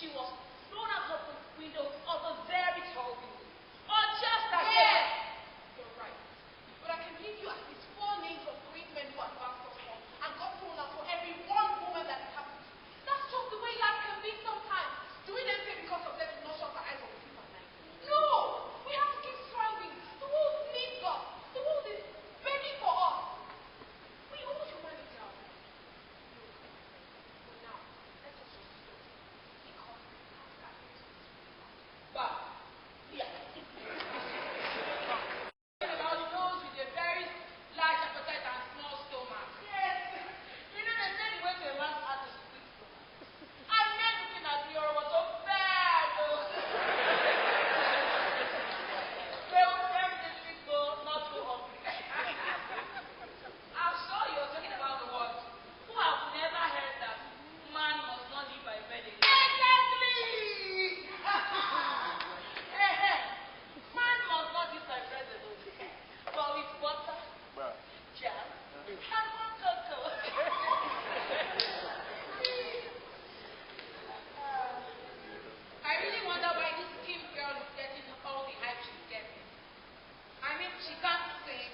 She was thrown out of the window of a very tall building. Unjust again! You're right. But I can give you at least 4 names of great men who advanced us on and got thrown out for every one woman that it happened to. That's just the way life can be sometimes. Do we then say because of them to not shut our eyes on the sleep at night? No! We have to keep striving. The world needs us. The world is begging for us. We owe humanity our lives. But now, let us just stop. Because but yeah. All those with a very large appetite and small stomach. Yes. You know they say the way to a man's heart is to quick stomach. I made looking at you was so bad. They will definitely go not too hungry. I'm sure you're talking about the ones who have never heard that man must not live by bread alone. Exactly. Man must not live by bread alone, but with butter, jam, and one cocoa. I really wonder why this Kim girl is getting all the hype she's getting. I mean, she can't sing,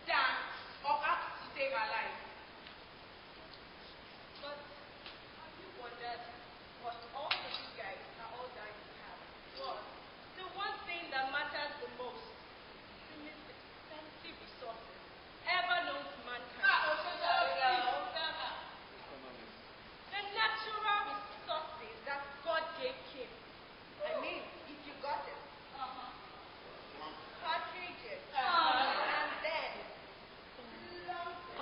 dance, or act to save her life. But have you wondered what all the good guys are all dying to have? What? The one thing that matters the most, the most expensive resources ever known to mankind. The natural resources that God gave Kim. I mean, if you got it. Cartridges. And then, lump it.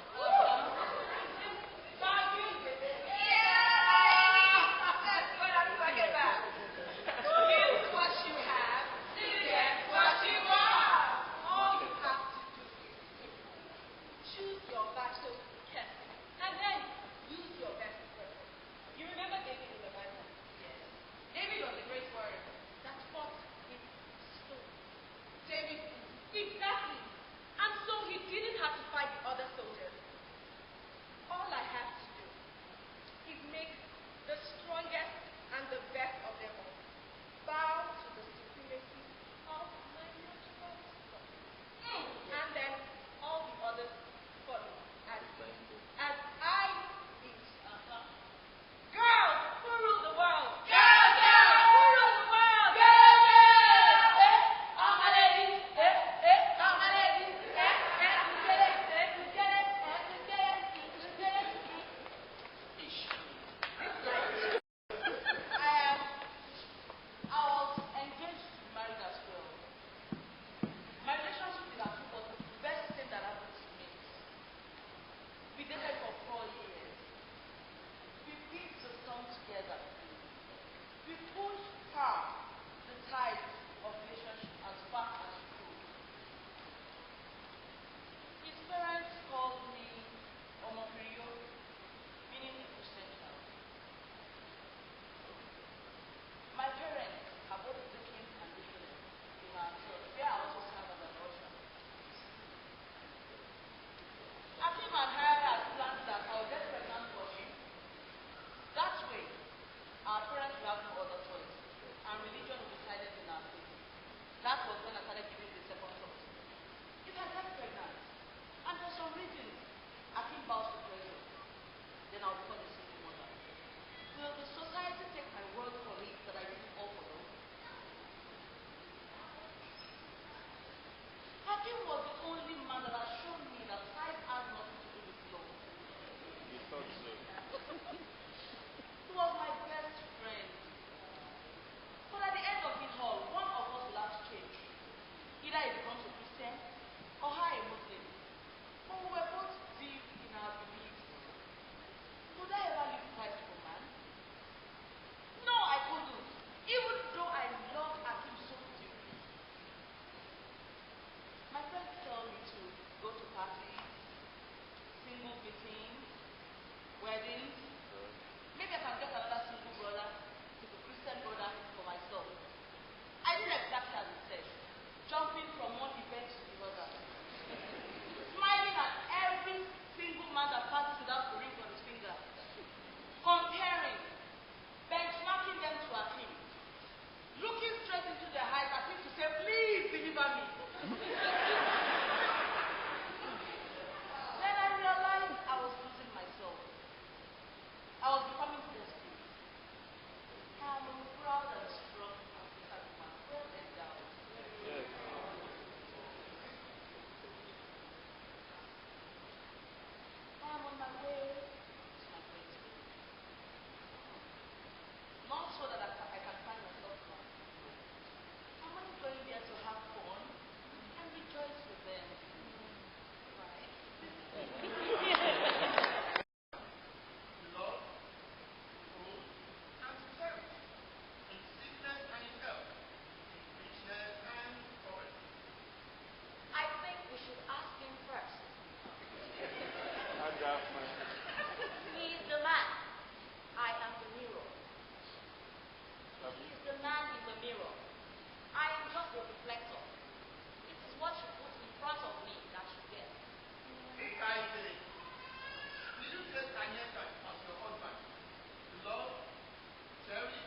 That's what I'm talking about. Use what you have to get what you want. All you have to do is choose your battle carefully. And then use your best weapon. You remember David in the Bible? Yes. David was a great warrior. That fought with stone. David, Exactly. And so he didn't have to fight the other soldiers. All I have to do is make the strongest and the best of them all bow to the supremacy of my natural resources. And then all the others follow as I lead. Girls, who rule the world? Girls! Who rule the world? All my ladies, all my ladies, I was engaged to be married as well. My relationship with Aduke was the best thing that happened to me. We dated for 4 years. We beat the sun together. We pushed past the tides of relationship as far as we could. His parents called me Omokriyo, meaning a Christian child. My parents have both Muslim and Muslim in our church, where I also serve as an usher. Akim and her had planned that I would get pregnant for him. That way, our parents will have no other choice, and religion will be silent in our favor. That was when I started giving the second thought. If I get pregnant, and for some reason, Akim bows to pressure, then I'll become a single mother. Will the society take my word for it that I did it all for them? Hakim was the only man that has shown me that size has nothing to do with love. You thought so. He was my best friend. But at the end of it all, one of us will have to change. Either he becomes a Christian or I a Muslim. But we were both deep in our beliefs. Could I ever leave Christ for man? No, I couldn't. Even though I loved Akim so deeply. My friends tell me your reflector. It is what you put in front of me that you get. Ireti, did you take Agnes as your husband? To love, cherish,